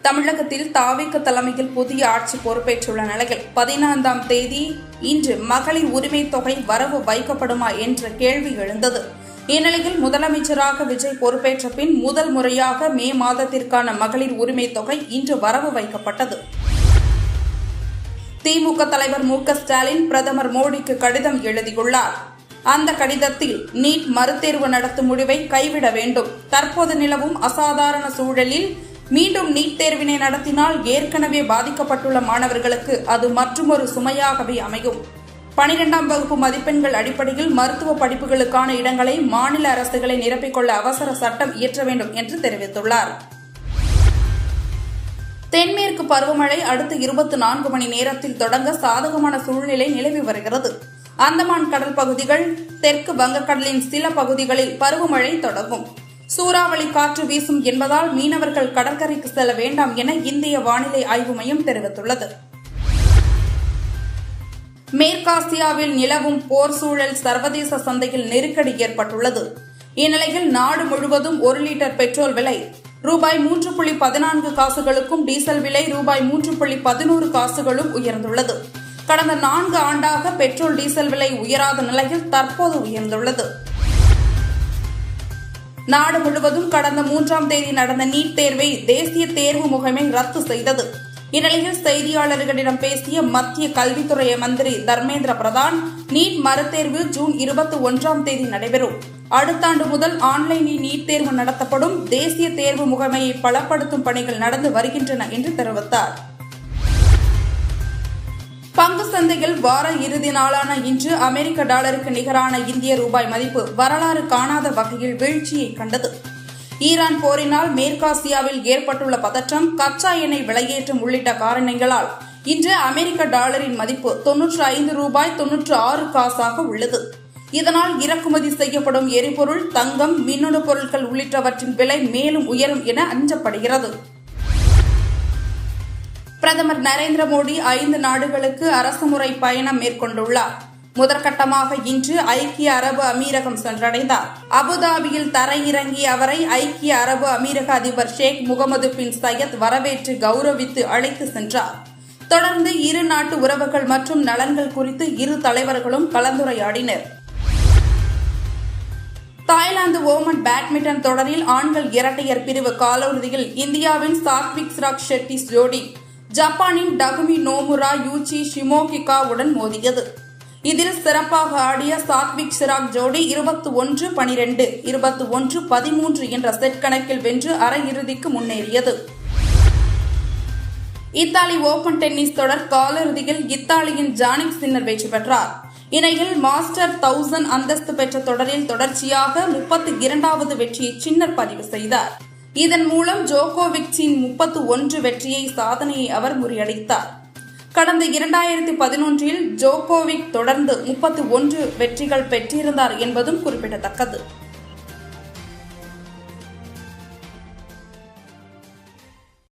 தமிழகத்தில் தாவேக தலைமையில் புதிய ஆட்சி பொறுப்பேற்றுள்ள நிலையில் 14ஆம் தேதி இன்று மகளிர் உரிமை தொகை வரவு வைக்கப்படுமா என்ற கேள்வி எழுந்தது. இந்நிலையில் முதலமைச்சராக விஜய் பொறுப்பேற்ற பின் முதல் முறையாக மே மாதத்திற்கான மகளிர் உரிமை தொகை இன்று வரவு வைக்கப்பட்டது. திமுக தலைவர் மு.க.ஸ்டாலின் பிரதமர் மோடிக்கு கடிதம் எழுதியுள்ளார். அந்த கடிதத்தில் நீட் மறுதேர்வு நடத்தும் முடிவை கைவிட வேண்டும், தற்போது நிலவும் அசாதாரண சூழலில் மீண்டும் நீட் தேர்வினை நடத்தினால் ஏற்கனவே பாதிக்கப்பட்டுள்ள மாணவர்களுக்கு அது மற்றுமொரு சுமையாகவே அமையும். 12ஆம் வகுப்பு மதிப்பெண்கள் அடிப்படையில் மருத்துவ படிப்புகளுக்கான இடங்களை மாநில அரசுகளை நிரப்பிக்கொள்ள அவசர சட்டம் இயற்ற வேண்டும் என்று தெரிவித்துள்ளார். தென்மேற்கு பருவமழை அடுத்த 24 மணி நேரத்தில் தொடங்க சாதகமான சூழ்நிலை நிலவி வருகிறது. அந்தமான் கடல் பகுதிகள், தெற்கு வங்கக்கடலின் சில பகுதிகளில் பருவமழை தொடங்கும். சூறாவளி காற்று வீசும் என்பதால் மீனவர்கள் கடற்கரைக்கு செல்ல வேண்டாம் என இந்திய வானிலை ஆய்வு மையம் தெரிவித்துள்ளது. மேற்காசியாவில் நிலவும் போர் சூழல் சர்வதேச சந்தையில் நெருக்கடி ஏற்பட்டுள்ளது. இந்நிலையில் நாடு முழுவதும் 1 லிட்டர் பெட்ரோல் விலை ரூபாய் 3.14 காசுகளுக்கும், டீசல் விலை ரூபாய் 3.11 காசுகளும் உயர்ந்துள்ளது. கடந்த 4 ஆண்டாக பெட்ரோல் டீசல் விலை உயராத நிலையில் தற்போது உயர்ந்துள்ளது. நாடு முழுவதும் கடந்த 3ஆம் தேதி நடந்த நீட் தேர்வை தேசிய தேர்வு முகமை ரத்து செய்தது. இந்நிலையில் செய்தியாளர்களிடம் பேசிய மத்திய கல்வித்துறை மந்திரி தர்மேந்திர பிரதான், நீட் மறுதேர்வு ஜூன் 21ஆம் தேதி நடைபெறும். அடுத்த ஆண்டு முதல் ஆன்லைனில் நீட் தேர்வு நடத்தப்படும். தேசிய தேர்வு முகமையை பலப்படுத்தும் பணிகள் நடந்து வருகின்றன என்று தெரிவித்தார். பங்கு சந்தையில் வார இறுதி நாளான இன்று அமெரிக்க டாலருக்கு நிகரான இந்திய ரூபாய் மதிப்பு வரலாறு காணாத வகையில் வீழ்ச்சியை கண்டது. ஈரான் போரினால் மேற்காசியாவில் ஏற்பட்டுள்ள பதற்றம், கச்சா எண்ணெய் விலையேற்றம் உள்ளிட்ட காரணங்களால் இன்று அமெரிக்க டாலரின் மதிப்பு 95 ரூபாய் 96 காசாக உள்ளது. இதனால் இறக்குமதி செய்யப்படும் எரிபொருள், தங்கம், மின்னணு பொருட்கள் உள்ளிட்டவற்றின் விலை மேலும் உயரும் என அஞ்சப்படுகிறது. பிரதமர் நரேந்திர மோடி 5 நாடுகளுக்கு அரசுமுறை பயணம் மேற்கொண்டுள்ளார். முதற்கட்டமாக இன்று ஐக்கிய அரபு அமீரகம் சென்றடைந்தார். அபுதாபியில் தரையிறங்கிய அவரை ஐக்கிய அரபு அமீரக அதிபர் ஷேக் முகமது பின் சையத் வரவேற்று கௌரவித்து அழைத்து சென்றார். தொடர்ந்து இரு நாட்டு உறவுகள் மற்றும் நலன்கள் குறித்து இரு தலைவர்களும் கலந்துரையாடினர். தாய்லாந்து ஓமன் பேட்மிண்டன் தொடரில் ஆண்கள் இரட்டையர் பிரிவு காலிறுதியில் இந்தியாவின் சாத்விக் சிராக் ஷெட்டி ஜோடி ஜப்பானின் டகுமி நோமுரா யூச்சி ஷிமோகிகாவுடன் மோதியது. இதில் சிறப்பாக ஆடிய சாத்விக் சிராக் ஜோடி 21-12, 21-13 என்ற செட் கணக்கில் வென்று அரையிறுதிக்கு முன்னேறியது. இத்தாலி ஓபன் டென்னிஸ் தொடர் காலிறுதியில் இத்தாலியின் ஜானிக் சின்னர் வெற்றி பெற்றார். இந்நிலையில் மாஸ்டர் 1000 அந்தஸ்து பெற்ற தொடரில் தொடர்ச்சியாக 32வது வெற்றியை சின்னர் பதிவு செய்தார். இதன் மூலம் ஜோகோவிச்சின் 31 வெற்றியை சாதனையை அவர் முறியடித்தார். கடந்த 2011இல் ஜோகோவிக் தொடர்ந்து 31 வெற்றிகள் பெற்றிருந்தார் என்பதும் குறிப்பிடத்தக்கது.